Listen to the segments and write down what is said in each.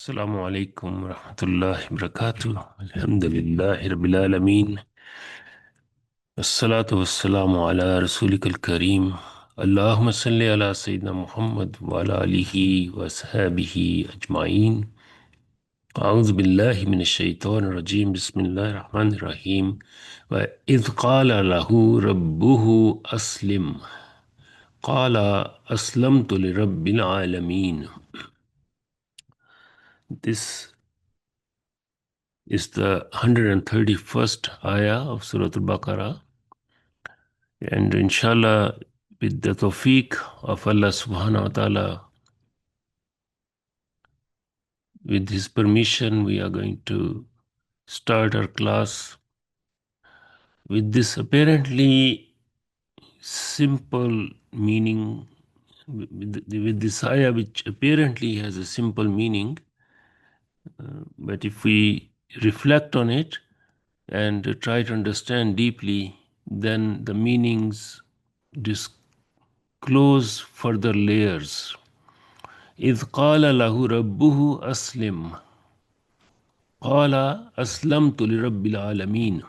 السلام عليكم ورحمة الله وبركاته. الحمد لله رب العالمين، والصلاة والسلام على رسولك الكريم. اللهم صل على سيدنا محمد وعلى آله وصحبه أجمعين. أعوذ بالله من الشيطان الرجيم. بسم الله الرحمن الرحيم. وإذ قال له ربه أسلم قال أسلمت لرب العالمين. This is the 131st ayah of Surah Al-Baqarah. And inshallah, with the tawfiq of Allah subhanahu wa ta'ala, with His permission, we are going to start our class with this apparently simple meaning, with this ayah which apparently has a simple meaning. But if we reflect on it and try to understand deeply, then the meanings disclose further layers. إذ قال له ربه أسلم قال أسلمت لرب العالمين.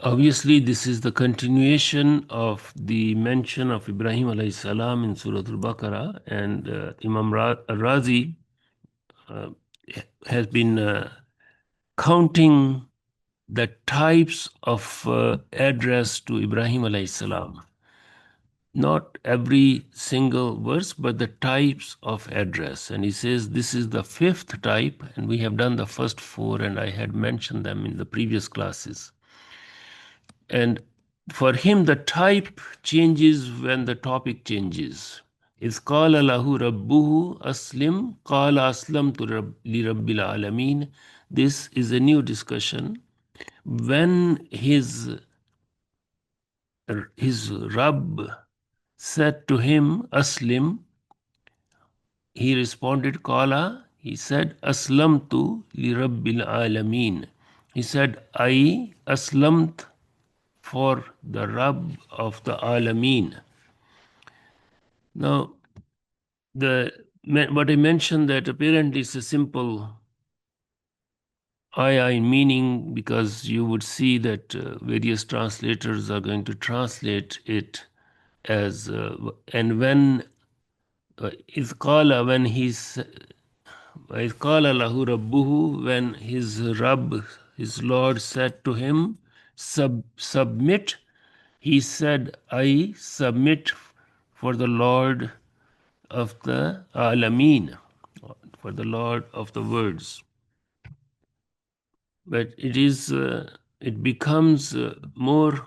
Obviously, this is the continuation of the mention of Ibrahim alayhi salam in Surah Al-Baqarah, and Imam Razi has been counting the types of address to Ibrahim alayhi salam. Not every single verse, but the types of address. And he says this is the fifth type, and we have done the first four, and I had mentioned them in the previous classes. And for him, the type changes when the topic changes. إِذْ قَالَ لَهُ رَبُّهُ أَسْلِمْ قَالَ أَسْلَمْتُ لِرَبِّ الْعَالَمِينَ. This is a new discussion. When his Rabb said to him, Aslim, he responded, Qala, he said, Aslamtu li Rabbil Alameen. He said, I Aslamt for the Rabb of the Alameen. Now, what I mentioned that apparently it's a simple ayah in meaning, because you would see that various translators are going to translate it as, and when إذ قال, when إذ قال له ربه, when his Rabb, his Lord, said to him, submit, he said, I submit for the Lord of the Alameen, for the Lord of the words. But it becomes more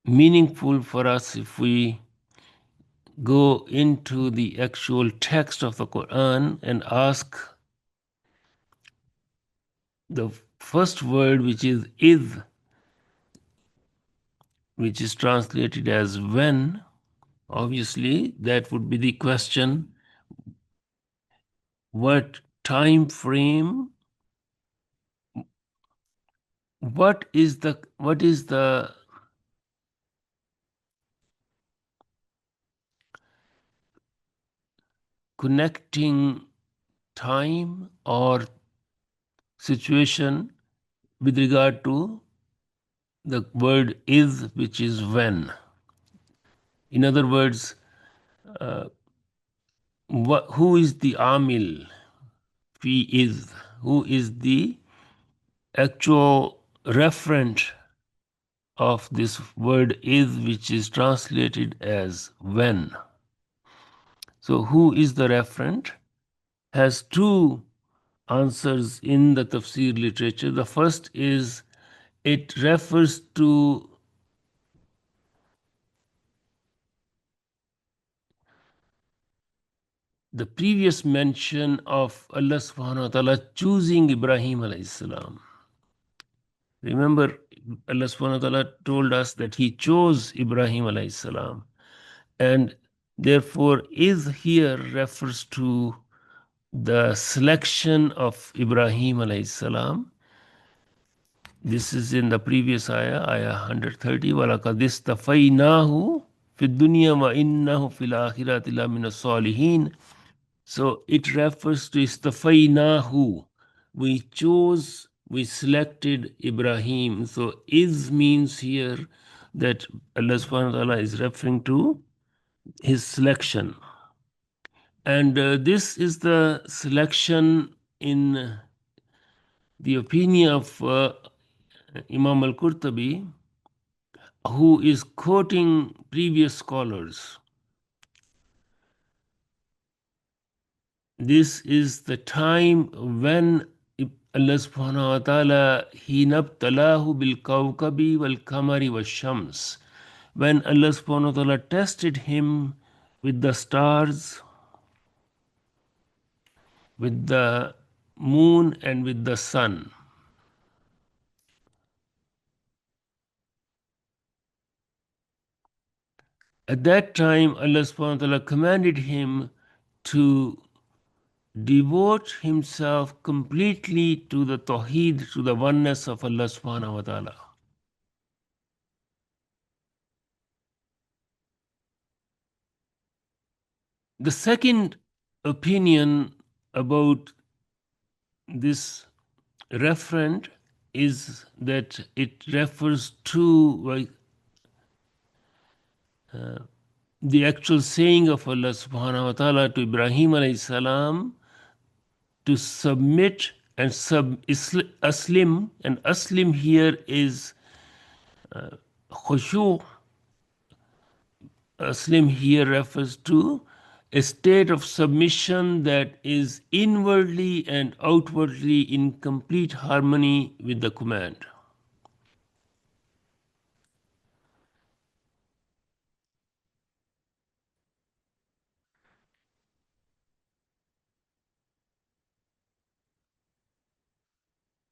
meaningful for us if we go into the actual text of the Quran and ask the first word, which is "id," which is translated as when. Obviously, that would be the question: what time frame? What is the connecting time or situation with regard to the word is, which is when? In other words, who is the amil fi is? Who is the actual referent of this word is, which is translated as when? So who is the referent? Has two answers in the tafsir literature. The first is it refers to the previous mention of Allah subhanahu wa ta'ala choosing Ibrahim alayhi salam. Remember, Allah subhanahu wa ta'ala told us that He chose Ibrahim alayhi salam. And therefore, is here refers to the selection of Ibrahim alayhi salam. This is in the previous ayah, ayah 130. وَلَقَدْ اسْتَفَيْنَاهُ في الدنيا وإنه في الآخرة لمن الصالحين. So it refers to istafaynahu. We chose, we selected Ibrahim. So is means here that Allah subhanahu wa ta'ala is referring to his selection. And this is the selection in the opinion of Imam al-Qurtubi, who is quoting previous scholars. This is the time when Allah subhanahu wa ta'ala hinabtalahu bil kawkabi wal kamari wal shams. When Allah subhanahu wa ta'ala tested him with the stars, with the moon, and with the sun. At that time, Allah subhanahu wa ta'ala commanded him to devote himself completely to the Tawheed, to the oneness of Allah subhanahu wa ta'ala. The second opinion about this referent is that it refers to the actual saying of Allah subhanahu wa ta'ala to Ibrahim alayhi salam to submit and aslim, and aslim here is khushu. Aslim here refers to a state of submission that is inwardly and outwardly in complete harmony with the command.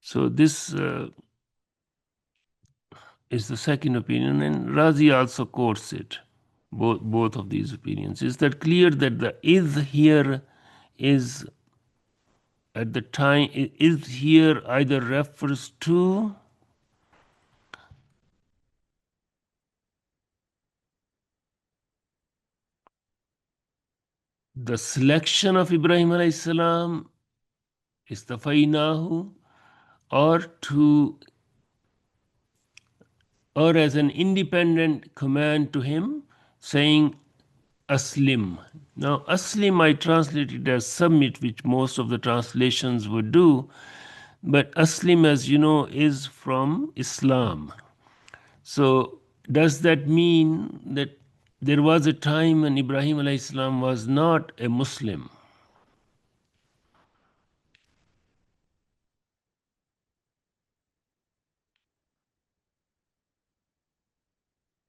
So this is the second opinion, and Razi also quotes it. Both of these opinions. Is that clear that the is here is at the time, is here either refers to the selection of Ibrahim alayhi salam, istafainahu, or to, or as an independent command to him, saying aslim. Now aslim I translated as submit, which most of the translations would do, but aslim, as you know, is from Islam. So does that mean that there was a time when Ibrahim alayhi salam was not a Muslim?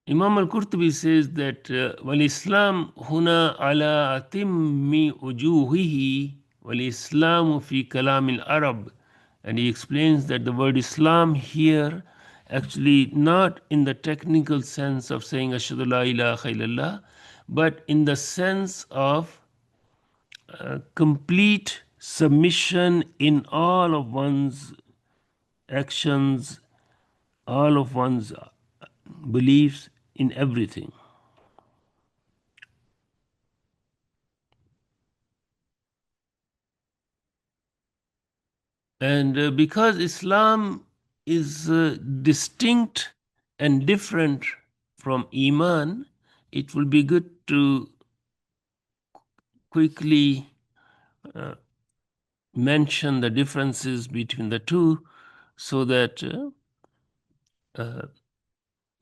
Imam al-Qurtubi says that wal-Islam huna ala atimmi ujuhihi wal-Islamu fi kalam al-Arab. And he explains that the word Islam here actually not in the technical sense of saying ashhadu la ilaha illallah, but in the sense of complete submission in all of one's actions, all of one's beliefs, in everything. And because Islam is distinct and different from Iman, it will be good to quickly mention the differences between the two so that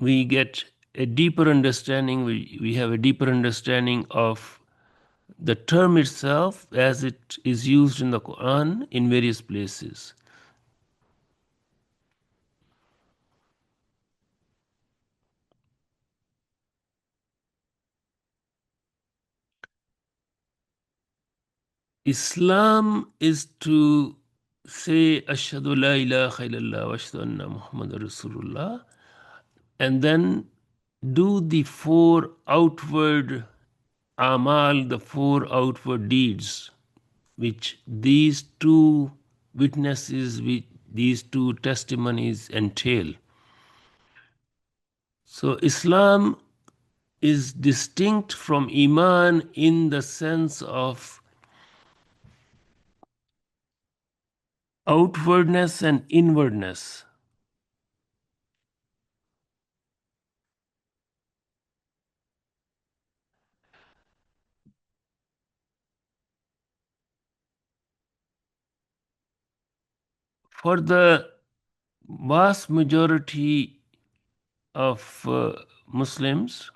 we get a deeper understanding, we have a deeper understanding of the term itself as it is used in the Quran in various places. Islam is to say Ashhadu la ilaha illallah wa ashhadu anna Muhammad Rasulullah, and then do the four outward amal, the four outward deeds, which these two witnesses, which these two testimonies entail. So Islam is distinct from Iman in the sense of outwardness and inwardness. For the vast majority of Muslims,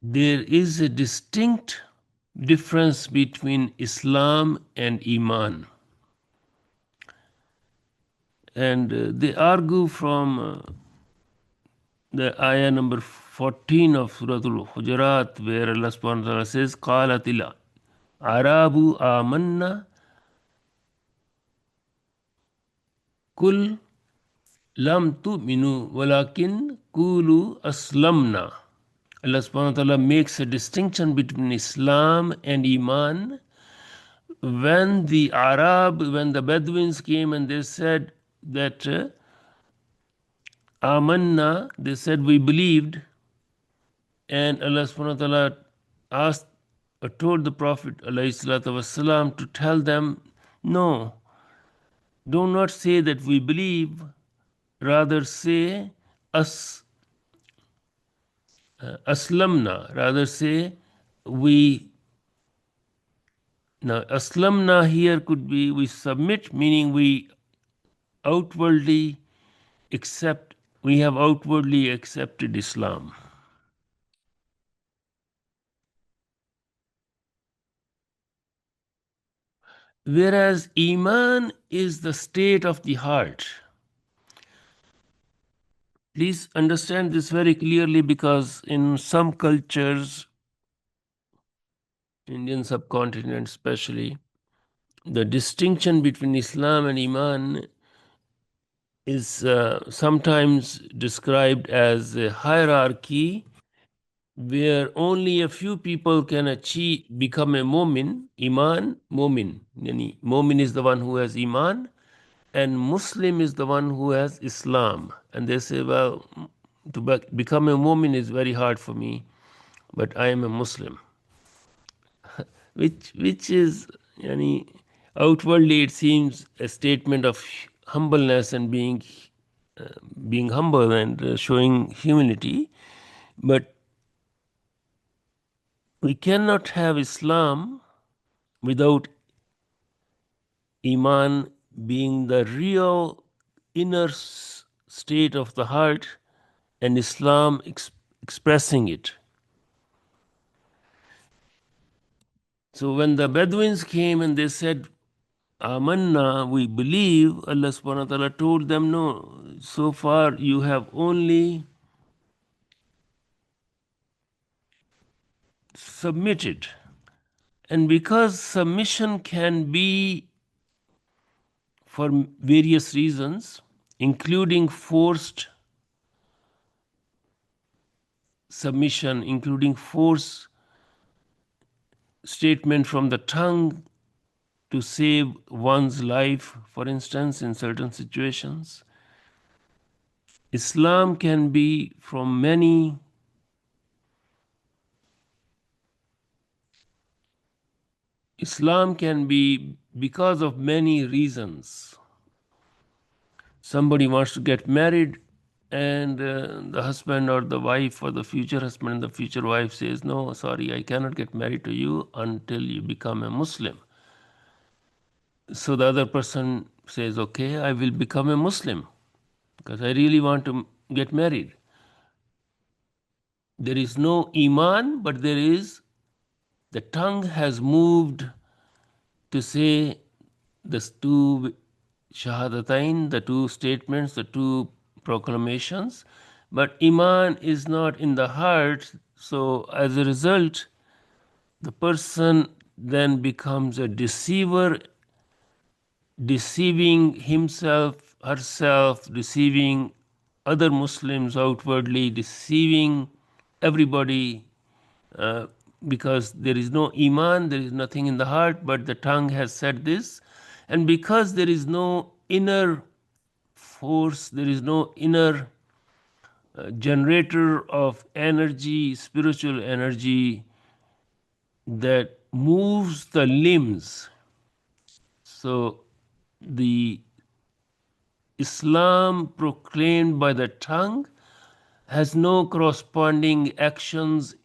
there is a distinct difference between Islam and Iman. And they argue from the ayah number 14 of Surah Al-Hujurat, where Allah subhanahu wa ta'ala says, قَالَتِ الْأَعْرَابُ آمَنَّا قُلْ لَمْ تُؤْمِنُوا وَلَكِنْ قُولُوا أَسْلَمْنَا. Allah subhanahu wa ta'ala makes a distinction between Islam and Iman. When the Bedouins came and they said that Amanna, they said we believed, and Allah subhanahu wa ta'ala asked or told the Prophet والسلام, to tell them, no, do not say that we believe, rather say us aslamna, rather say we. Now aslamna here could be we submit, meaning we outwardly accept, we have outwardly accepted Islam. Whereas Iman is the state of the heart. Please understand this very clearly, because in some cultures, Indian subcontinent especially, the distinction between Islam and Iman is sometimes described as a hierarchy where only a few people can become a mu'min, Iman, mu'min. Yani, mu'min is the one who has Iman, and Muslim is the one who has Islam. And they say, well, to become a mu'min is very hard for me, but I am a Muslim. which is, yani, outwardly it seems a statement of humbleness and being humble and showing humility, but we cannot have Islam without Iman being the real inner state of the heart, and Islam expressing it. So when the Bedouins came and they said, Amanna, we believe, Allah subhanahu wa ta'ala told them, no, so far you have only submitted. And because submission can be for various reasons, including forced submission, including forced statement from the tongue to save one's life, for instance, in certain situations. Islam can be from many Islam can be because of many reasons. Somebody wants to get married, and the husband or the wife, or the future husband and the future wife says, no, sorry, I cannot get married to you until you become a Muslim. So the other person says, okay, I will become a Muslim because I really want to get married. There is no Iman, but the tongue has moved to say the two shahadatain, the two statements, the two proclamations, but Iman is not in the heart. So as a result, the person then becomes a deceiver, deceiving himself, herself, deceiving other Muslims outwardly, deceiving everybody, because there is no Iman, there is nothing in the heart, but the tongue has said this. And because there is no inner force, there is no inner generator of energy, spiritual energy that moves the limbs. So the Islam proclaimed by the tongue has no corresponding actions.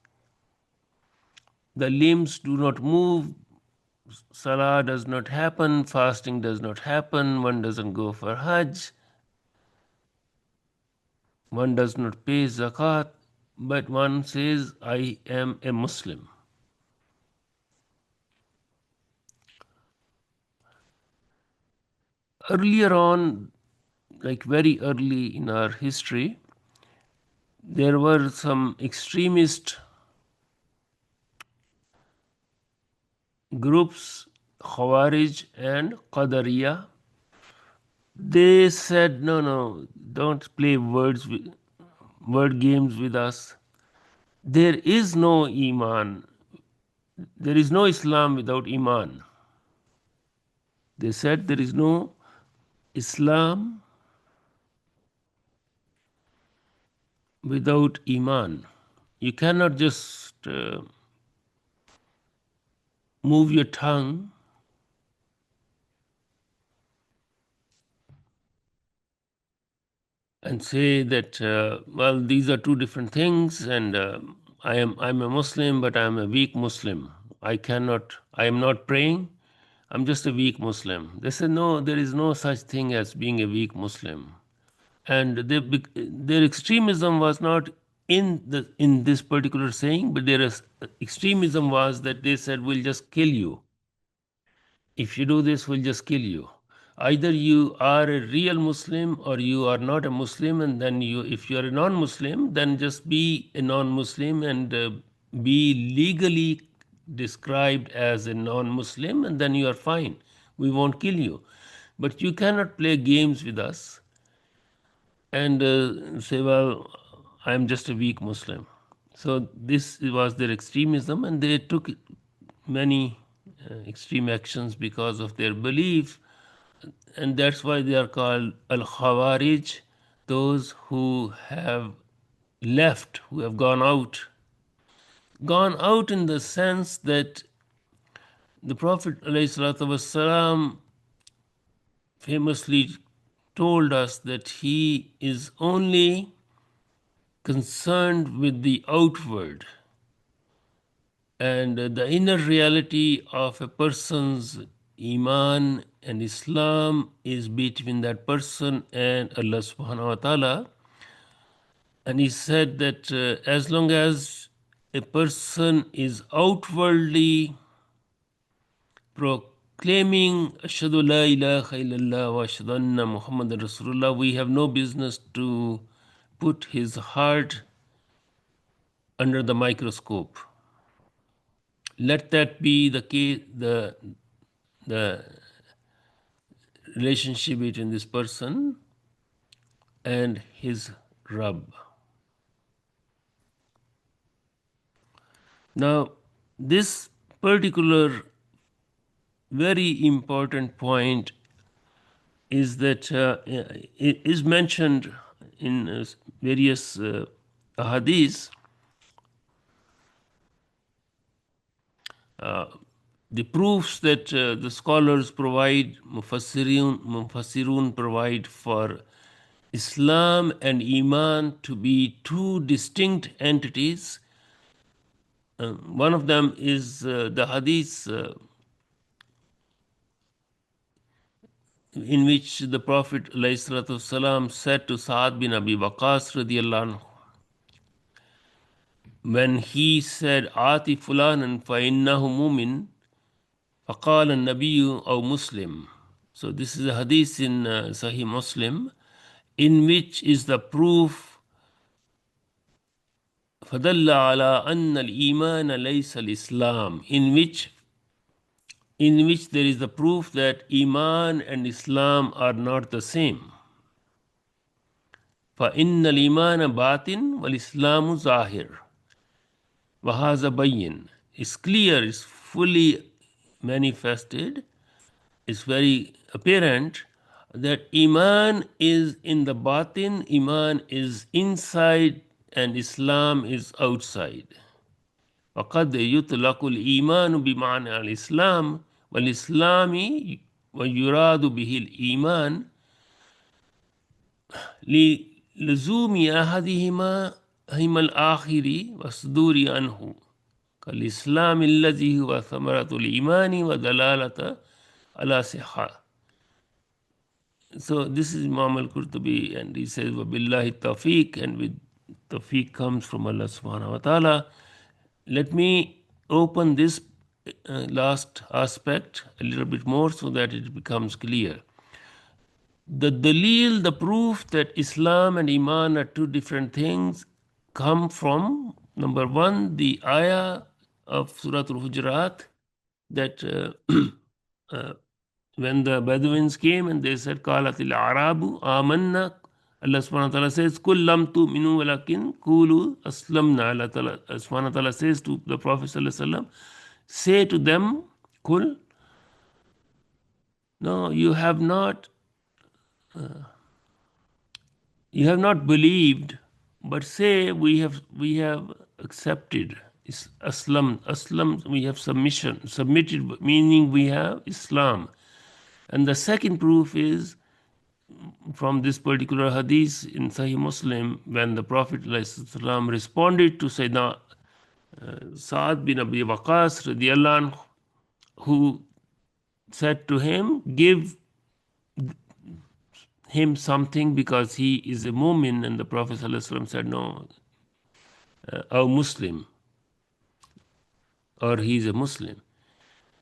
The limbs do not move, salah does not happen, fasting does not happen, one doesn't go for Hajj, one does not pay zakat, but one says, I am a Muslim. Earlier on, like very early in our history, there were some extremist groups, Khawarij and Qadariya. They said, no, no, don't play word games with us. There is no Iman. There is no Islam without Iman. They said there is no Islam without Iman. You cannot just move your tongue and say that well, these are two different things, and I'm a Muslim, but I'm a weak Muslim. I am not praying. I'm just a weak Muslim. They said no, there is no such thing as being a weak Muslim, and their extremism was not in this particular saying, but their extremism was that they said we'll just kill you. If you do this, we'll just kill you. Either you are a real Muslim or you are not a Muslim, and then if you are a non-Muslim, then just be a non-Muslim and be legally described as a non-Muslim, and then you are fine. We won't kill you. But you cannot play games with us and say, well, I'm just a weak Muslim. So this was their extremism, and they took many extreme actions because of their belief, and that's why they are called al-Khawarij, those who have left, who have gone out. Gone out in the sense that the Prophet ﷺ famously told us that he is only concerned with the outward, and the inner reality of a person's Iman and Islam is between that person and Allah subhanahu wa ta'ala. And he said that as long as a person is outwardly proclaiming Ashhadu la ilaha illallah wa ashhadu anna Muhammadan Rasulullah, we have no business to put his heart under the microscope. Let that be the case, the relationship between this person and his Rabb. Now, this particular very important point is that it is mentioned in various hadiths. The proofs that the scholars provide, Mufassirun provide for Islam and Iman to be two distinct entities. One of them is the hadith in which the Prophet ﷺ said to Sa'ad bin Abi Waqqas radiallahu anhu, when he said, Ati fulanan fa innahu mumin, faqala an-nabiyyu aw muslim. So this is a hadith in Sahih Muslim, in which is the proof, فَدَلَّ عَلَىٰ أَنَّ الْإِيمَانَ لَيْسَ الْإِسْلَامِ, in which there is the proof that Iman and Islam are not the same. فَإِنَّ الْإِيمَانَ بَاطِنٌ وَالْإِسْلَامُ ظَاهِرٌ وَهَذَا بَيِّنٌ. It's clear, it's fully manifested, it's very apparent that Iman is in the batin, Iman is inside, and Islam is outside. وقد يطلق الإيمان بمعنى الإسلام والإسلام ويراد به الإيمان للزوم أحدهما هم الآخر والصدور عنه كالإسلام الذي هو ثمرة الإيمان ودلالة على صحة. So this is Imam al-Qurtubi, and he says, وَبِاللَّهِ التَّوْفِيقِ, and with tawfiq comes from Allah subhanahu wa ta'ala. Let me open this last aspect a little bit more so that it becomes clear. The dalil, the proof that Islam and Iman are two different things, come from, number one, the ayah of Surah Al-Hujurat, that uh, when the Bedouins came and they said, قَالَتِ الْأَعْرَابُ آمَنَّا, Allah subhanahu wa ta'ala says, قُلْ لَمْ تُؤْمِنُوا وَلَكِنْ قُولُوا أَسْلَمْنَا. Allah subhanahu wa ta'ala says to the Prophet sallallahu alaihi wasallam, say to them, قُل, no, you have not believed, but say we have accepted. Aslam, we have submitted, meaning we have Islam. And the second proof is from this particular hadith in Sahih Muslim, when the Prophet ﷺ responded to Sayyidina Sa'ad bin Abi Waqqas radiallahu anhu, who said to him, give him something because he is a mu'min, and the Prophet ﷺ said, no, a Muslim, or he is a Muslim.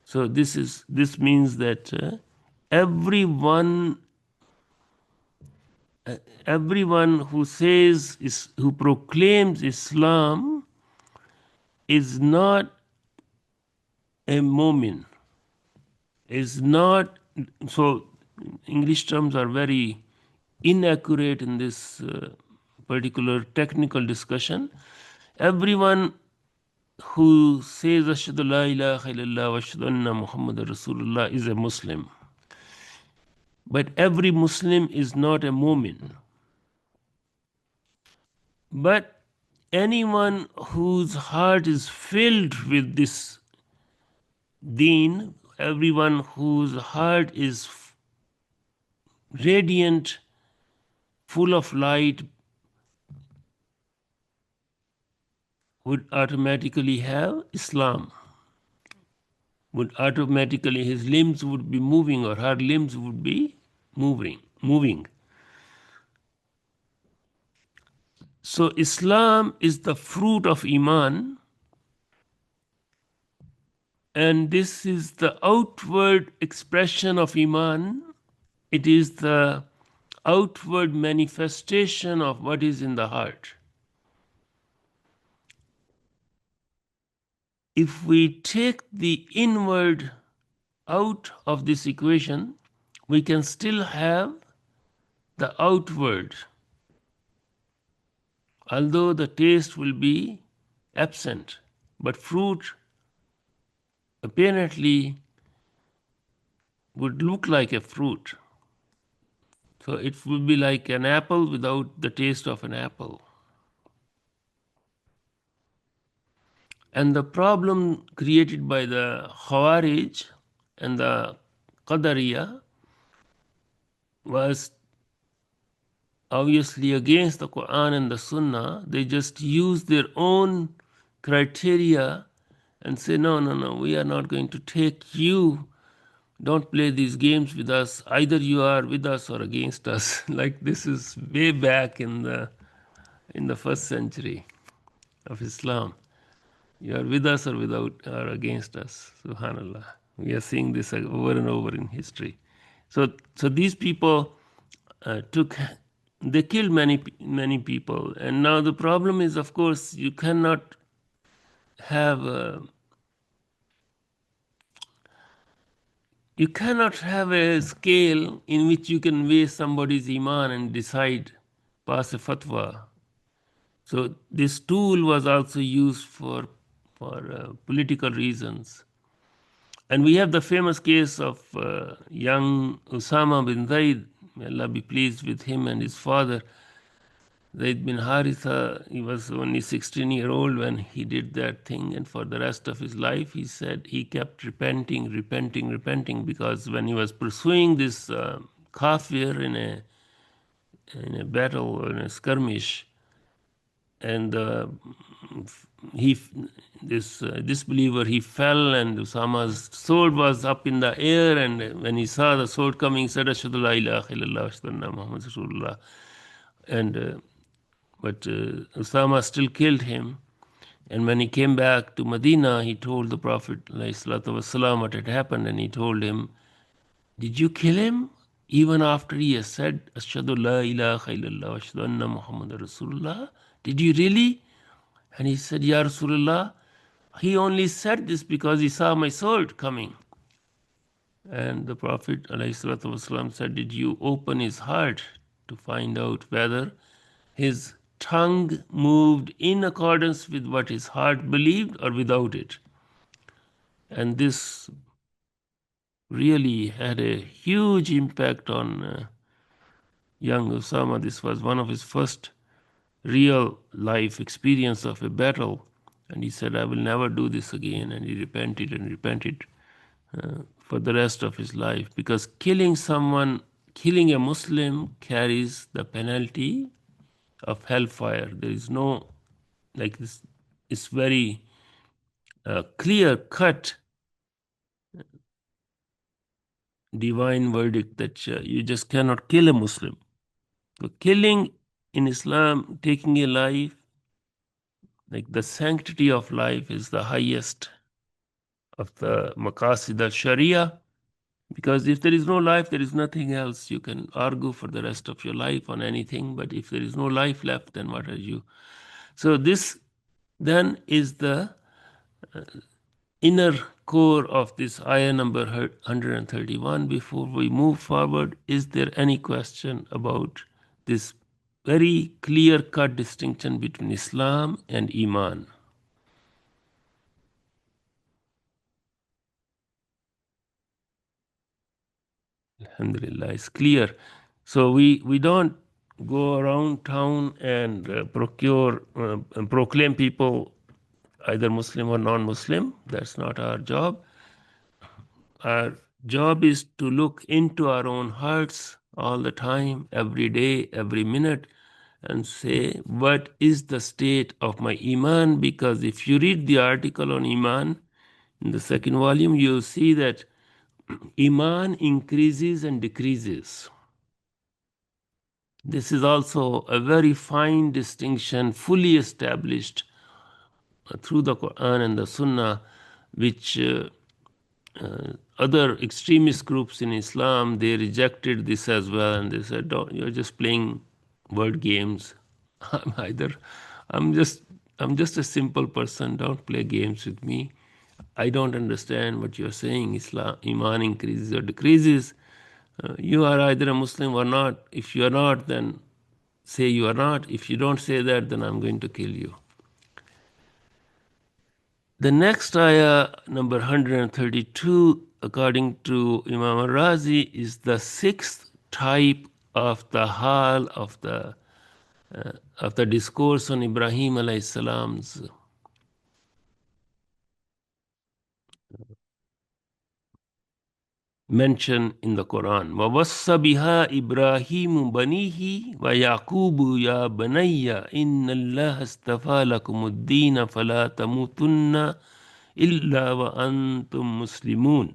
So this means that everyone who says who proclaims Islam is not a mu'min, is not. So English terms are very inaccurate in this particular technical discussion. Everyone who says Ashhadu la ilaha illallah wa ashhadu anna Muhammadar Rasulullah is a Muslim. But every Muslim is not a mu'min. But anyone whose heart is filled with this deen, everyone whose heart is radiant, full of light, would automatically have Islam. Would automatically, his limbs would be moving, or her limbs would be moving. So Islam is the fruit of Iman, and this is the outward expression of Iman. It is the outward manifestation of what is in the heart. If we take the inward out of this equation, we can still have the outward, although the taste will be absent. But fruit apparently would look like a fruit. So it would be like an apple without the taste of an apple. And the problem created by the Khawarij and the Qadariya was obviously against the Qur'an and the Sunnah. They just used their own criteria and say, no, we are not going to take you. Don't play these games with us. Either you are with us or against us. Like this is way back in the first century of Islam. You are with us or against us. Subhanallah. We are seeing this over and over in history. So these people they killed many people. And now the problem is, of course, you cannot have a scale in which you can weigh somebody's iman and decide, pass a fatwa. So this tool was also used for political reasons. And we have the famous case of young Usama bin Zaid may Allah be pleased with him and his father, Zayd bin Haritha, he was only 16-year-old when he did that thing, and for the rest of his life, he said he kept repenting, because when he was pursuing this kafir in a battle or in a skirmish, and he this disbeliever, he fell, and Usama's sword was up in the air, and when he saw the sword coming, he said, "Ashhadu la ilaha illallah, ashhadu anna Muhammad Rasulullah," and but Usama still killed him. And when he came back to Medina, he told the Prophet ﷺ what had happened, and he told him, "Did you kill him even after he has said, Ashhadu la ilaha illallah, ashhadu anna Muhammad Rasulullah? Did you really?" And he said, "Ya Rasulullah, he only said this because he saw my sword coming." And the Prophet ﷺ said, "Did you open his heart to find out whether his tongue moved in accordance with what his heart believed or without it?" And this really had a huge impact on young Osama. This was one of his first real life experience of a battle. And he said, "I will never do this again." And he repented and repented for the rest of his life, because killing someone, killing a Muslim, carries the penalty of hellfire. There is no, like this, it's very clear cut divine verdict that you just cannot kill a Muslim. So killing in Islam, taking a life, like the sanctity of life is the highest of the maqasid al-sharia, because if there is no life, there is nothing else. You can argue for the rest of your life on anything, but if there is no life left, then what are you? So this then is the inner core of this ayah number 131. Before we move forward, is there any question about this very clear-cut distinction between Islam and Iman? Alhamdulillah, it's clear. So we don't go around town and procure and proclaim people either Muslim or non-Muslim. That's not our job. Our job is to look into our own hearts all the time, every day, every minute, and say, what is the state of my Iman? Because if you read the article on Iman in the second volume, you'll see that Iman increases and decreases. This is also a very fine distinction, fully established through the Quran and the Sunnah, which other extremist groups in Islam, they rejected this as well, and they said, "Don't, you're just playing word games." I'm either, I'm just, I'm just a simple person. Don't play games with me. I don't understand what you're saying. Islam, Iman increases or decreases. You are either a Muslim or not. If you are not, then say you are not. If you don't say that, then I'm going to kill you. The next ayah, number 132, according to Imam al-Razi, is the sixth type of the hal of the discourse on Ibrahim alayhi salam's mention in the Quran. وَوَصَّ بِهَا إِبْرَاهِيمُ بَنِيهِ وَيَعْقُوبُ يَا بَنَيَّ إِنَّ اللَّهَ اسْتَفَى لَكُمُ الدِّينَ فَلَا تَمُوتُنَّ إِلَّا وَأَنْتُمْ مُسْلِمُونَ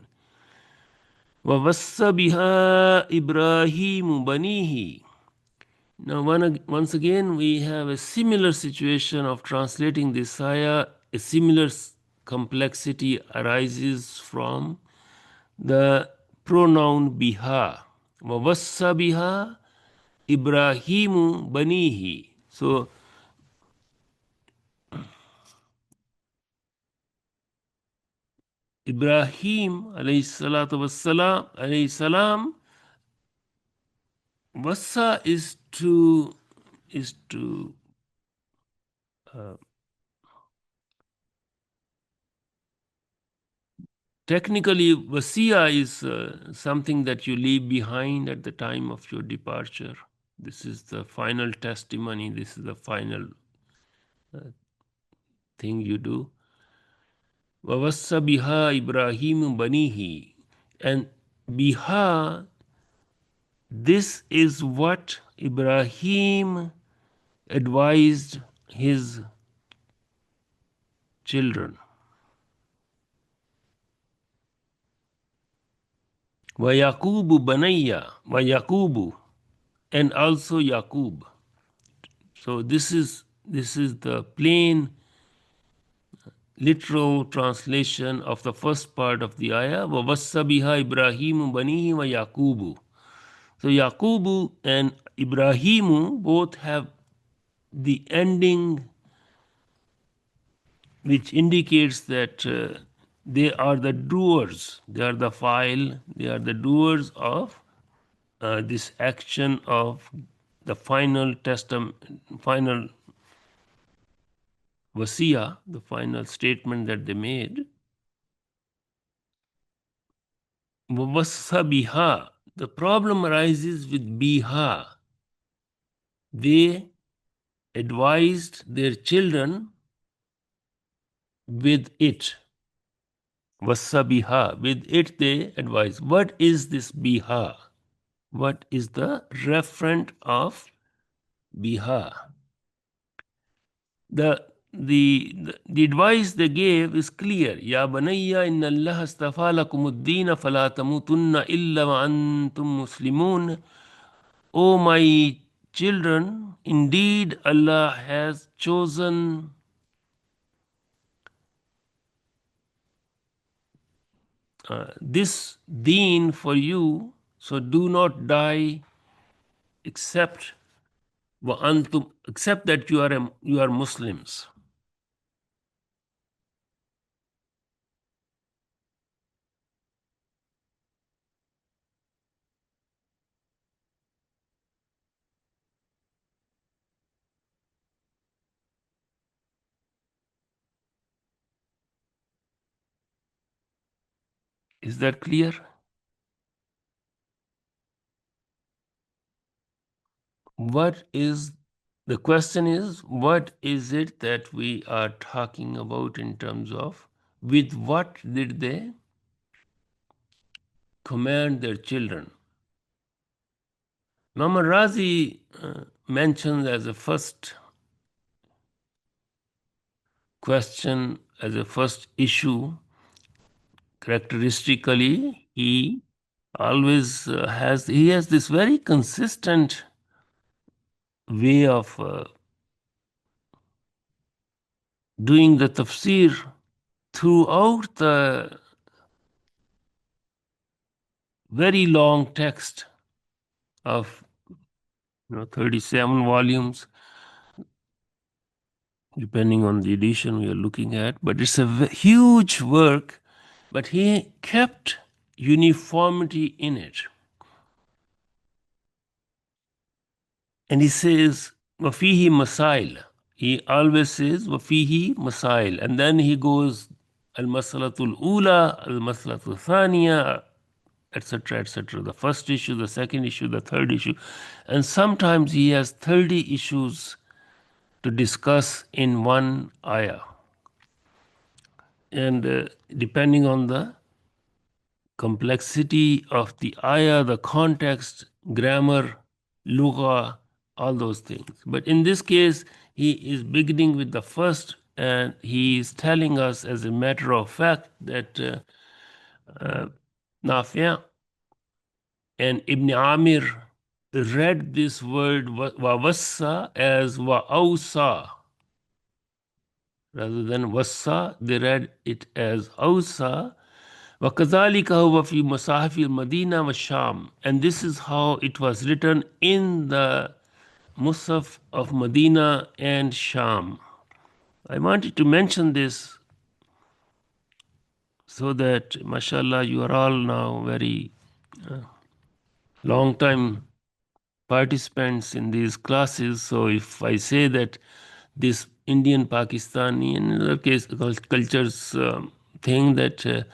وَوَصَّ بِهَا إِبْرَاهِيمُ بَنِيهِ. Now, once again, we have a similar situation of translating this ayah. A similar complexity arises from the pronoun biha. وَوَصَّ بِهَا إِبْرَاهِيمُ بَنِيهِ. So, Ibrahim alayhi salatu wassalam, alayhi salam, wassa is to Technically, wasiya is something that you leave behind at the time of your departure. This is the final testimony. This is the final thing you do. وَوَصَّى بِهَا إِبْرَاهِيمُ بَنِيهِ. And biha, this is what Ibrahim advised his children. وَيَعْقُوبُ بَنَيَّ وَيَعْقُوبُ, and also Yaqub. So this is the plain literal translation of the first part of the ayah. وَوَصَّى بِهَا إِبْرَاهِيمُ بَنِيهِ وَيَعْقُوبُ. So Yaqubu and Ibrahimu both have the ending which indicates that they are the doers, they are the file, they are the doers of this action of the final testament, final wasiya, the final statement that they made. Wasa biha. The problem arises with biha. They advised their children with it. Wasa biha. With it they advise. What is this biha? What is the referent of biha? The advice they gave is clear. Ya banayya inna Allah astafa lakumuddin fala tamutunna illa wa antum muslimun. O my children, indeed Allah has chosen this deen for you, so do not die except wa antum, except that you are Muslims. Is that clear? What is the question is, what is it that we are talking about in terms of with what did they command their children? Imam Razi mentions as a first question, as a first issue, characteristically, he always has this very consistent way of doing the tafsir throughout the very long text of 37 volumes, depending on the edition we are looking at. But it's a huge work, but he kept uniformity in it. And he says, Wafihi masail. He always says, Wafihi masail. And then he goes, Al masalatul ula, Al masalatul thaniya, etc., etc. The first issue, the second issue, the third issue. And sometimes he has 30 issues to discuss in one ayah. And depending on the complexity of the ayah, the context, grammar, lugha, all those things. But in this case, he is beginning with the first, and he is telling us as a matter of fact that Nafi' and Ibn Amir read this word wawassa as wa'awsa. Rather than wassa, they read it as awsa. وَكَذَلِكَ هُوَ فِي مَصَاحِفِ الْمَدِينَةِ وَالشَّامِ. And this is how it was written in the Musaf of Medina and Sham. I wanted to mention this so that, mashallah, you are all now very long time participants in these classes. So if I say that this Indian, Pakistani, and in other case cultures thing that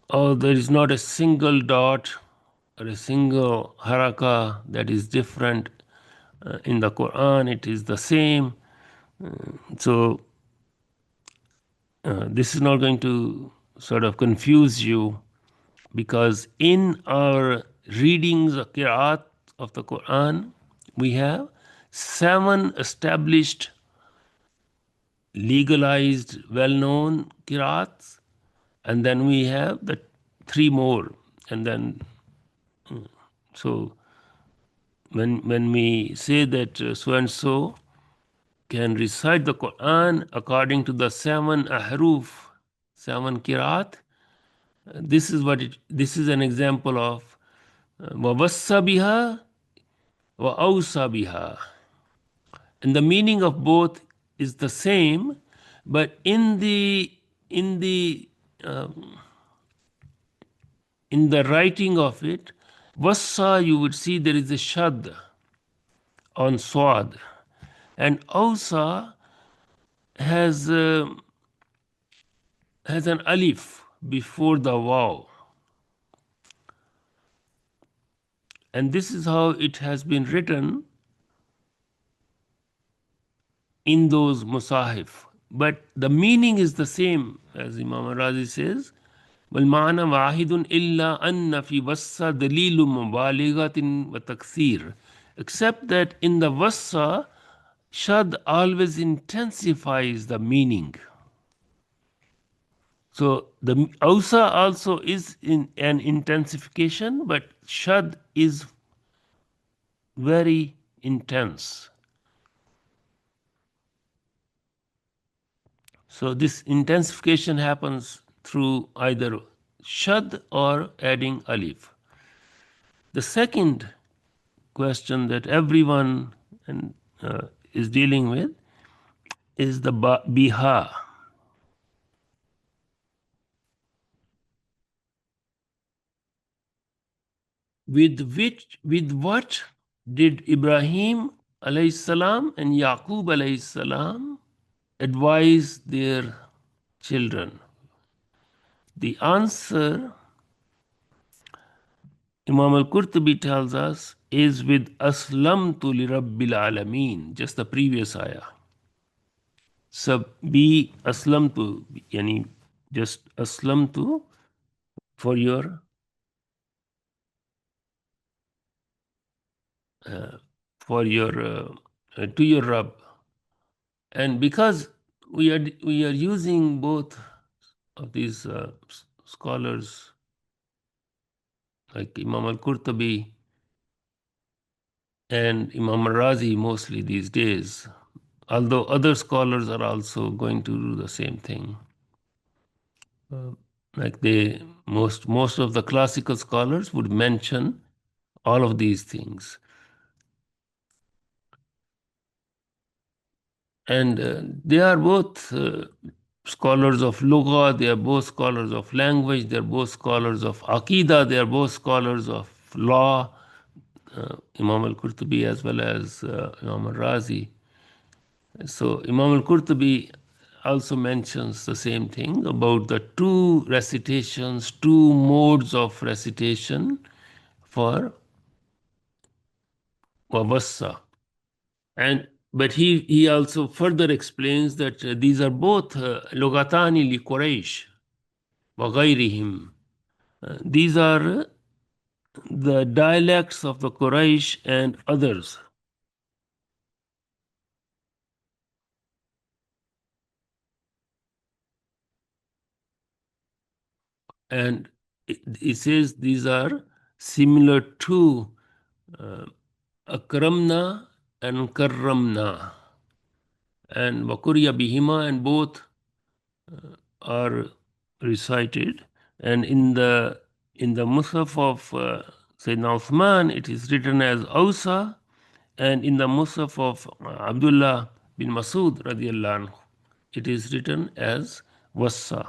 or there is not a single dot or a single haraka that is different in the Quran. It is the same. So this is not going to sort of confuse you, because in our readings of Qiraat of the Quran, we have 7 established, legalized, well-known Qiraats, and then we have the 3 more. And then, so when we say that so and so can recite the Quran according to the 7 ahruf, 7 Qiraat, this is what this is an example of وَوَصَّ بِهَا وَأَوْصَى بِهَا. And the meaning of both is the same, but um, in the writing of it, wassa, you would see there is a shad on swad, and awsa has has an alif before the waw, and this is how it has been written in those musahif. But the meaning is the same, as Imam Razi says, والمعنى واحد إلا أن في وصى دليل مبالغة وتكثير, except that in the wassa, shad always intensifies the meaning. So the ausa also is in an intensification, but shad is very intense. So this intensification happens through either shad or adding alif. The second question that everyone is dealing with is the biha. With what did Ibrahim alayhi salam and Yaqub alayhi salam advise their children? The answer, Imam al-Qurtubi tells us, is with aslamtu li rabbil alameen, just the previous ayah. So be aslamtu, yani just aslamtu for your to your Rabb. And because we are using both of these scholars like Imam al-Qurtubi and Imam al-Razi mostly these days, although other scholars are also going to do the same thing. Like most of the classical scholars would mention all of these things. And they are both scholars of Lugha, they are both scholars of language, they are both scholars of Aqidah, they are both scholars of law, Imam al-Qurtubi as well as Imam al-Razi. So Imam al-Qurtubi also mentions the same thing about the 2 recitations, 2 modes of recitation for Wabassa. And but he also further explains that these are both Logatani li Quraysh wa ghayrihim. These are the dialects of the Quraysh and others. And it says these are similar to Akramna and Karramna and Wakuriya Bihima, and both are recited. And in the Musaf of Sayyidina Uthman, it is written as Ausa, and in the Musaf of Abdullah bin Masud radiallahu anhu, it is written as Wassa.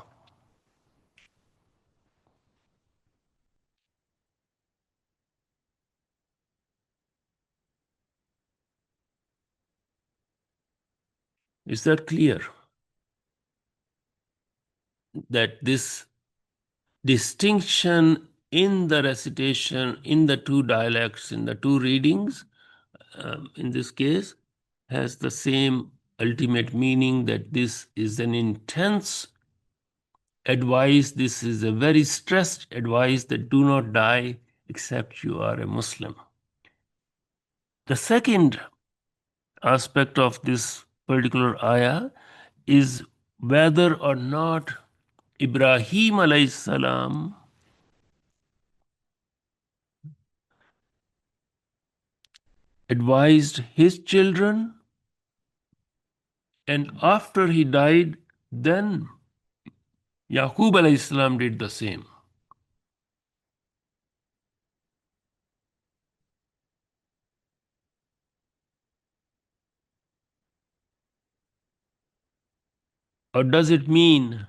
Is that clear? That this distinction in the recitation, in the two dialects, in the two readings, in this case, has the same ultimate meaning, that this is an intense advice, this is a very stressed advice, that do not die except you are a Muslim. The second aspect of this particular ayah is whether or not Ibrahim alayhi salam advised his children, and after he died, then Yaqub alayhi salam did the same. Or does it mean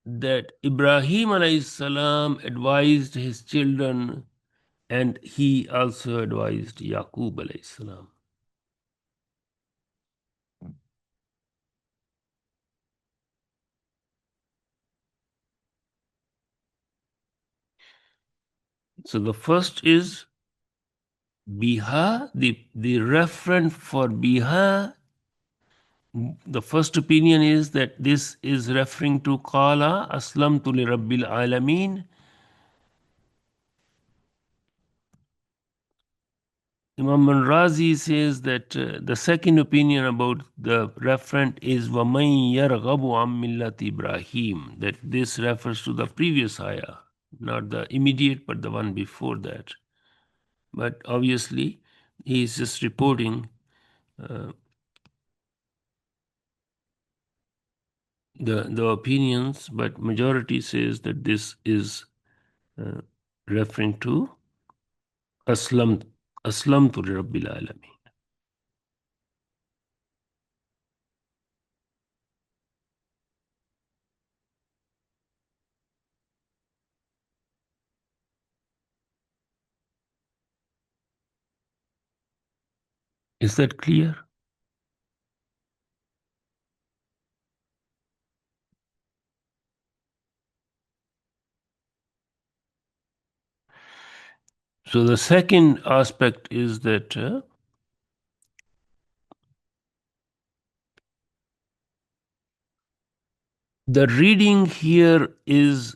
that Ibrahim alayhi salam advised his children and he also advised Yaqub alayhi salam? So the first is Biha, the referent for Biha. The first opinion is that this is referring to Qala Aslamtu li Rabbil Alameen. Imam al-Razi says that the second opinion about the referent is وَمَن يَرْغَبُ عَن مِلَّةِ Ibrahim, that this refers to the previous ayah, not the immediate but the one before that. But obviously he is just reporting the opinions, but majority says that this is referring to Aslam Aslamtu li Rabbil Alameen. Is that clear? So the second aspect is that the reading here is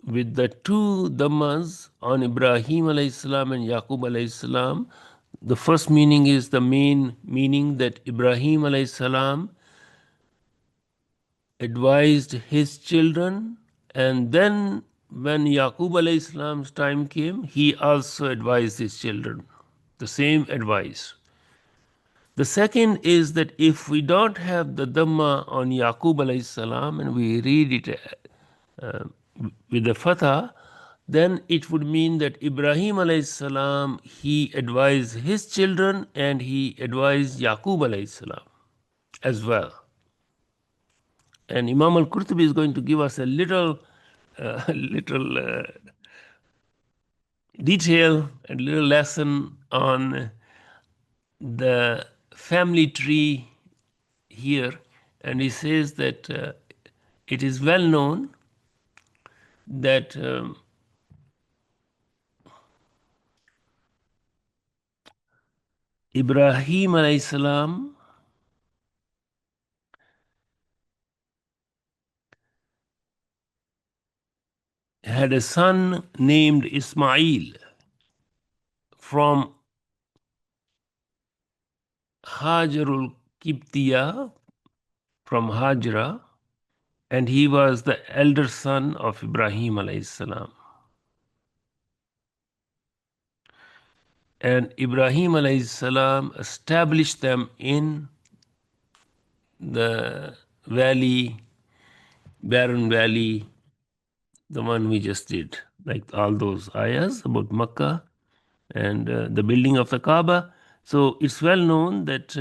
with the two dhammas on Ibrahim alayhi salam and Yaqub alayhi salam. The first meaning is the main meaning, that Ibrahim alayhi salam advised his children, and then when Yaqub alayhi salam's time came, he also advised his children. The same advice. The second is that if we don't have the Dhamma on Yaqub alayhi salam and we read it with the Fatah, then it would mean that Ibrahim alayhi salam, he advised his children and he advised Yaqub alayhi salam as well. And Imam al-Qurtubi is going to give us a little detail and little lesson on the family tree here, and he says that it is well known that Ibrahim alayhi salam had a son named Ismail from Hajarul Kiptiya, from Hajra, and he was the elder son of Ibrahim alayhi salam. And Ibrahim alayhi salam established them in the valley, barren valley, the one we just did, like all those ayahs about Makkah and the building of the Kaaba. So it's well known that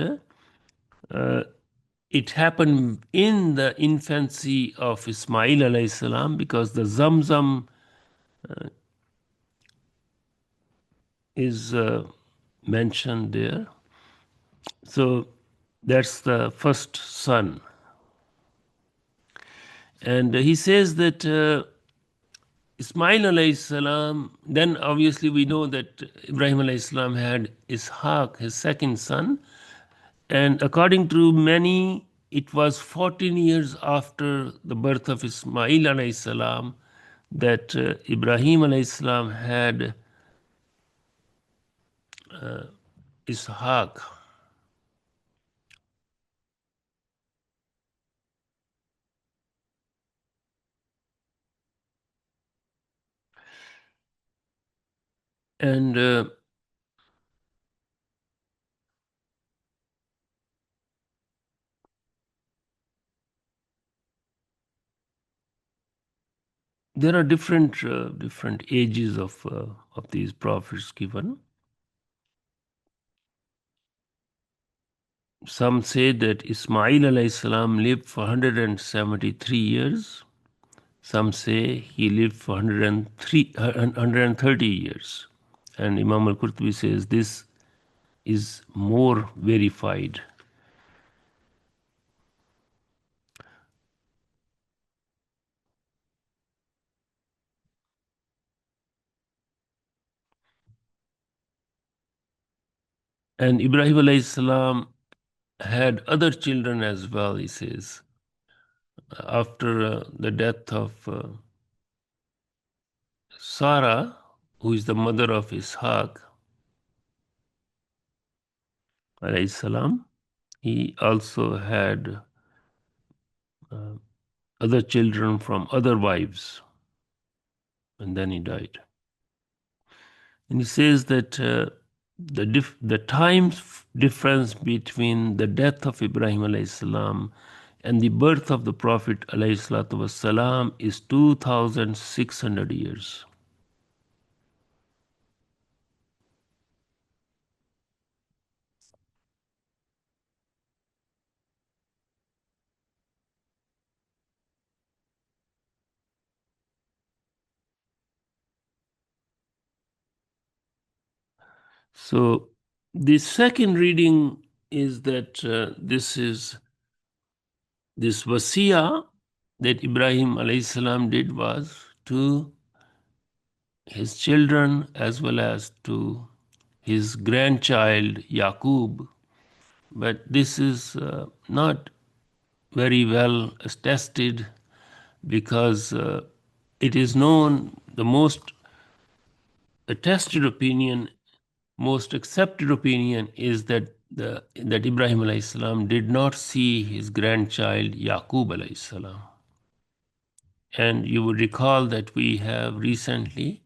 it happened in the infancy of Ismail alayhi salam, because the Zamzam is mentioned there. So that's the first son. And he says that Ismail alayhi salam, then obviously we know that Ibrahim alayhi salam had Ishaq, his second son, and according to many, it was 14 years after the birth of Ismail alayhi salam that Ibrahim alayhi salam had Ishaq. And there are different ages of these prophets given. Some say that Ismail alayhi salam lived for 173 years. Some say he lived for 130 years. And Imam al-Qurtubi says this is more verified. And Ibrahim alayhi salam had other children as well, he says. After the death of Sarah, who is the mother of Ishaq alayhi salam, he also had other children from other wives, and then he died. And he says that the time difference between the death of Ibrahim alayhi salam and the birth of the Prophet alayhi salatu wasalam is 2,600 years. So the second reading is that this wasiya that Ibrahim alayhi salam did was to his children as well as to his grandchild Yaqub, but this is not very well tested because it is known the most attested opinion, most accepted opinion is that that Ibrahim alayhi salam did not see his grandchild Yaqub alayhi salam. And you would recall that we have recently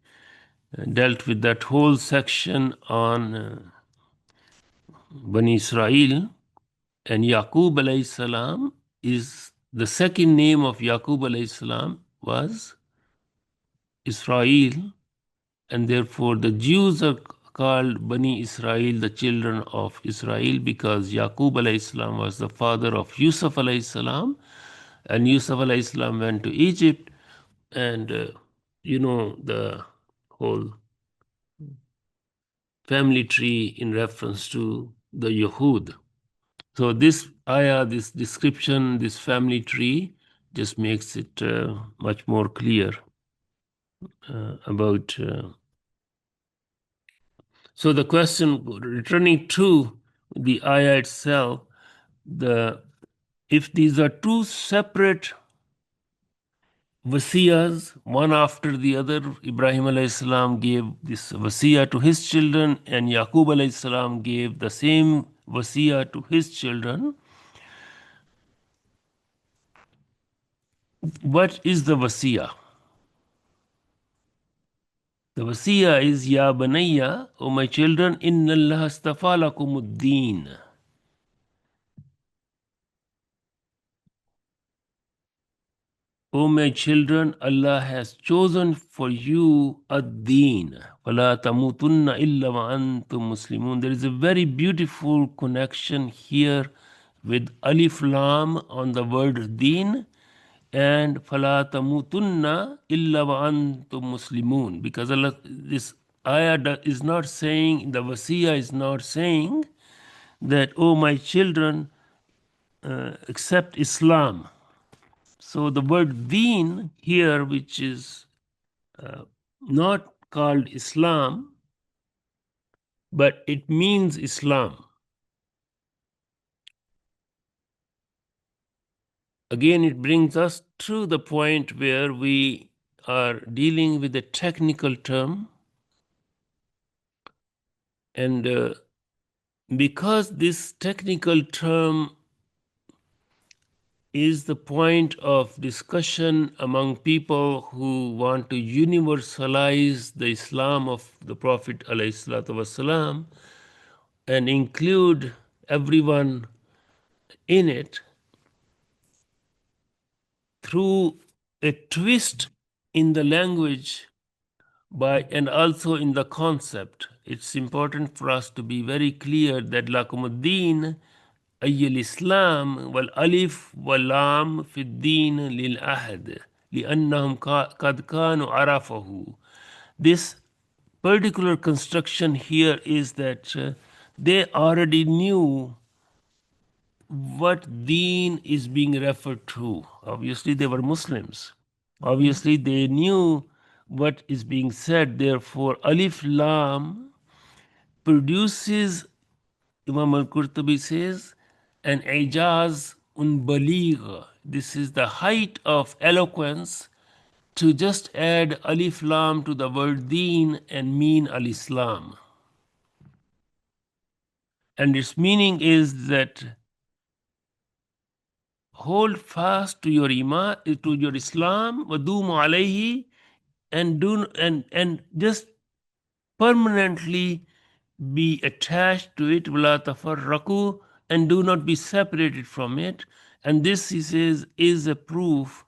dealt with that whole section on Bani Israel, and Yaqub alayhi salam is the second name of Yaqub alayhi salam was Israel, and therefore the Jews are called Bani Israel, the children of Israel, because Yaqub alayhi salam was the father of Yusuf alayhi salam, and Yusuf alayhi salam went to Egypt, and you know the whole family tree in reference to the Yahud. So this ayah, this description, this family tree just makes it much more clear about. So the question, returning to the ayah itself, if these are two separate wasiyas, one after the other, Ibrahim alayhi salam gave this wasiya to his children, and Yaqub alayhi salam gave the same wasiya to his children. What is the wasiya? The wasiya is, Ya Banayya, O my children, Inna Allah astafa lakumuddin. O my children, Allah has chosen for you ad-deen. وَلَا تَمُوتُنَّ إِلَّا وَأَنْتُمْ مُسْلِمُونَ. There is a very beautiful connection here with Alif Lam on the word deen and فَلَا تَمُوتُنَّ إِلَّا وَأَنْتُمْ مُسْلِمُونَ, because Allah, this ayah is not saying, the wasiya is not saying that, oh my children, accept Islam. So the word deen here, which is not called Islam, but it means Islam. Again, it brings us to the point where we are dealing with a technical term, and because this technical term is the point of discussion among people who want to universalize the Islam of the Prophet ﷺ and include everyone in it through a twist in the language by and also in the concept. It's important for us to be very clear that lakumuddin أي الإسلام والألف واللام في الدين للعهد لأنهم قد كانوا عرفه. This particular construction here is that they already knew what deen is being referred to. Obviously, they were Muslims. Obviously, they knew what is being said. Therefore, Alif Lam produces, Imam al-Qurtubi says, an ijaz unbaligh. This is the height of eloquence to just add Alif Lam to the word deen and mean al-Islam. And its meaning is that hold fast to your iman, to your Islam, wadumu alayhi, and do and just permanently be attached to it, wala tafarraqu, and do not be separated from it. And this, he says, is a proof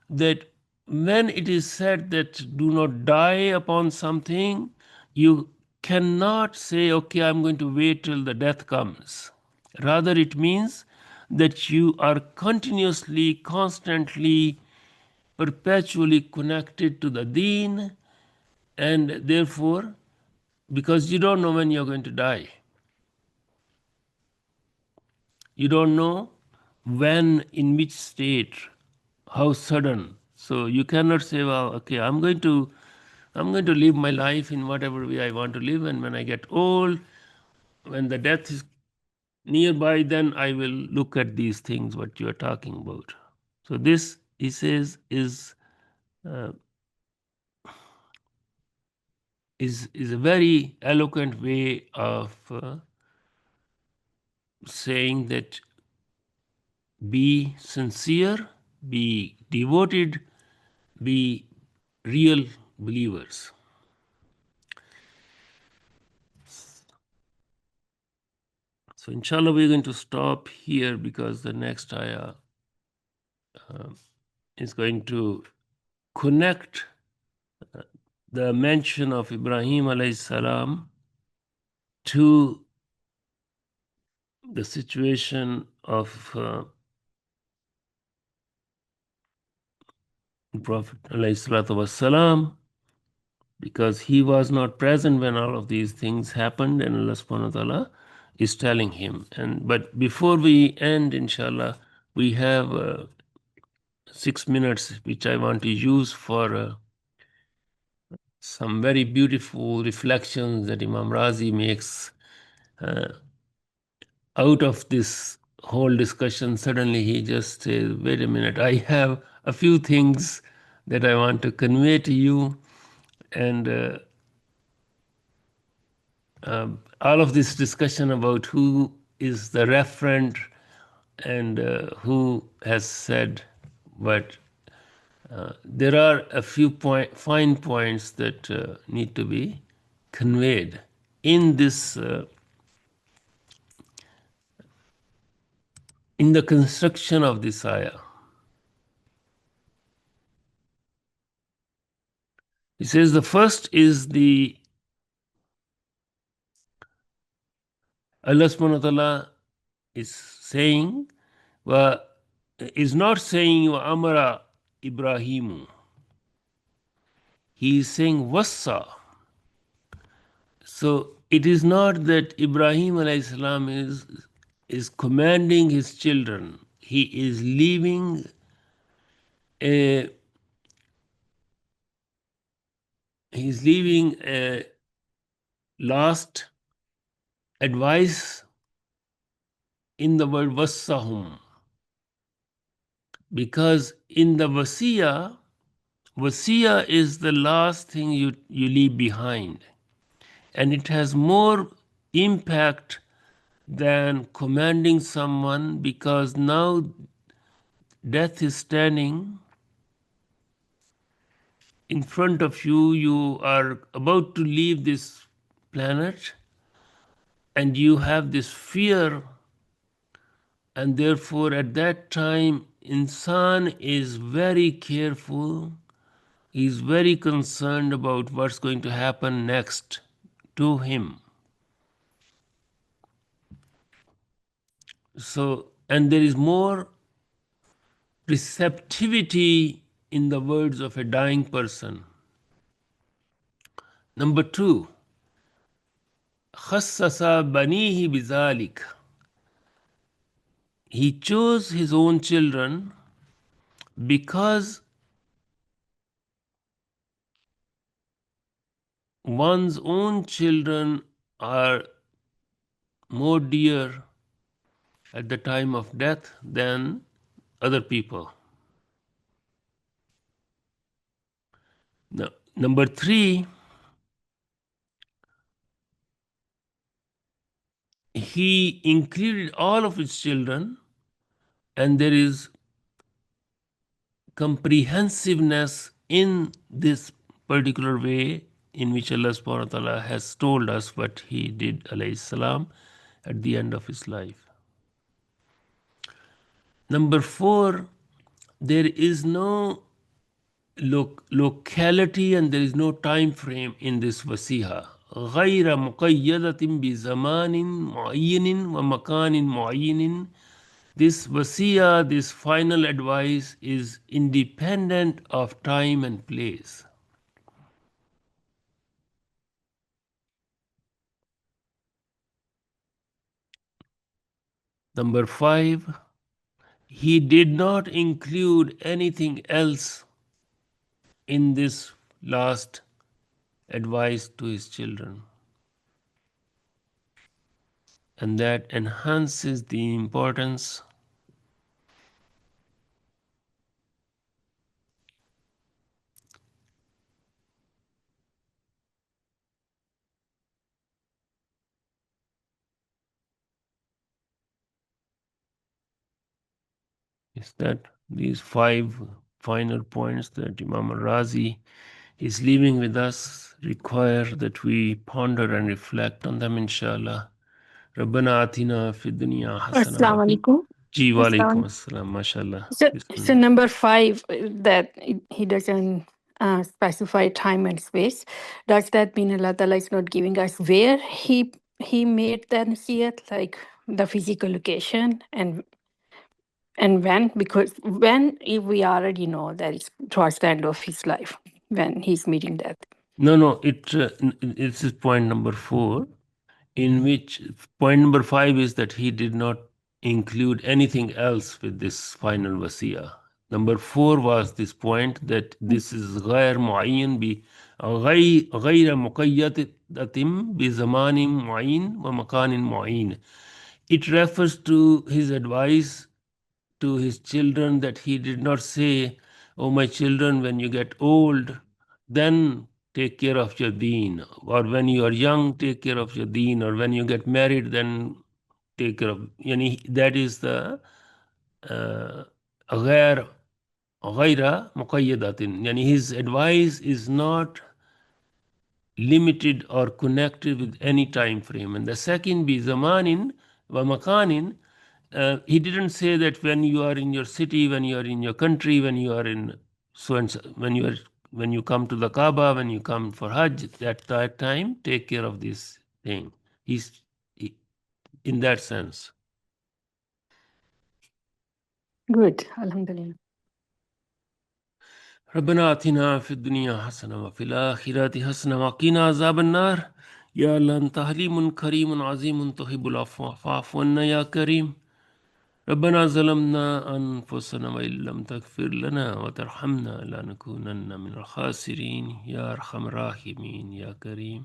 that when it is said that do not die upon something, you cannot say, okay, I'm going to wait till the death comes. Rather, it means that you are continuously, constantly, perpetually connected to the deen, and therefore, because you don't know when you're going to die, you don't know when, in which state, how sudden. So you cannot say, well, okay, I'm going to live my life in whatever way I want to live, and when I get old, when the death is nearby, then I will look at these things what you are talking about. So this, he says, uh, is a very eloquent way of saying that be sincere, be devoted, be real believers. So inshallah, we're going to stop here because the next ayah is going to connect the mention of Ibrahim alayhi salam to the situation of Prophet alayhi salatu wasalam, because he was not present when all of these things happened, and Allah subhanahu wa ta'ala is telling him. And but before we end, inshallah, we have 6 minutes which I want to use for some very beautiful reflections that Imam Razi makes out of this whole discussion. Suddenly he just says, wait a minute, I have a few things that I want to convey to you. And all of this discussion about who is the referent and who has said what, there are a few fine points that need to be conveyed in this in the construction of this ayah. He says the first is the Allah subhanahu wa ta'ala is saying, is not saying wa amara Ibrahimu. He is saying wassa. So it is not that Ibrahim alayhi salam is commanding his children. He is leaving a he's leaving a last advice in the word wassahum, because in the wasiya is the last thing you leave behind, and it has more impact than commanding someone, because now death is standing in front of you. You are about to leave this planet, and you have this fear, and therefore at that time insan is very careful. He's very concerned about what's going to happen next to him. So, and there is more receptivity in the words of a dying person. Number two, khassasa banihi bizalik. He chose his own children because one's own children are more dear at the time of death than other people. Now, number three, he included all of his children, and there is comprehensiveness in this particular way in which Allah subhanahu wa ta'ala has told us what he did alayhi salam at the end of his life. Number four, there is no locality and there is no time frame in this wasiha. غير مقيدة بزمان معين ومكان معين. This wasiya, this final advice, is independent of time and place. Number five, he did not include anything else in this last advice to his children. And that enhances the importance is that these five final points that Imam al-Razi is leaving with us require that we ponder and reflect on them, inshallah. ربنا آتنا في الدنيا حسنة. Assalamu alaikum. जी वालेकुम Assalamu. अस्सलाम माशाल्लाह. So Bismillah. number 5, that he doesn't specify time and space. Does that mean Allah Ta'ala is not giving us where he made that nasiyat, like the physical location and when? Because when, if we already know that it's towards the end of his life when he's meeting death. No, it's point number 4, in which point number 5 is that he did not include anything else with this final wasiya. Number 4 was this point that this is غير معين غير مقيدة بزمان معين ومكان معين. It refers to his advice to his children, that he did not say, "Oh, my children, when you get old, then take care of your deen," or when you are young, take care of your deen, or when you get married, then take care of. That is the غير غير مقيدة. His advice is not limited or connected with any time frame. And the second, بزمان ومكان. He didn't say that when you are in your city, when you are in your country, when you are in so and so, when you come to the Kaaba, when you come for Hajj, that time take care of this thing. In that sense. Good, alhamdulillah. ربنا آتنا في الدنيا حسنة وفي الآخرة حسنة وقنا عذاب النار. يا الله أنت حليم كريم عظيم تحب العفو فاعف عنا يا كريم. ربنا ظلمنا أنفسنا وإن لم تغفر لنا وترحمنا لنكونن من الخاسرين يا أرحم الراحمين يا كريم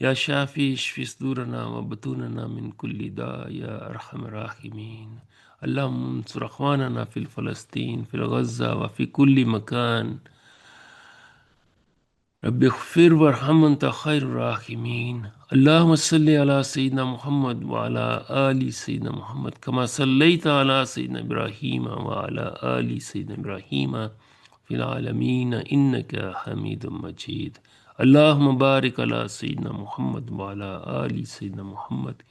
يا شافي اشف صدورنا وبطوننا من كل داء يا أرحم الراحمين اللهم انصر أخواننا في فلسطين في غزة وفي كل مكان رب اغفر وارحم أنت خير الراحمين اللهم صل على سيدنا محمد وعلى آل سيدنا محمد كما صليت على سيدنا إبراهيم وعلى آل سيدنا إبراهيم في العالمين إنك حميد مجيد اللهم بارك على سيدنا محمد وعلى آل سيدنا محمد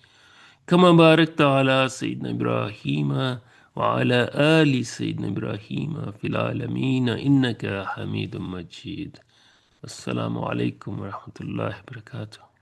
كما باركت على سيدنا إبراهيم وعلى آل سيدنا إبراهيم في العالمين إنك حميد مجيد. السلام عليكم ورحمة الله وبركاته.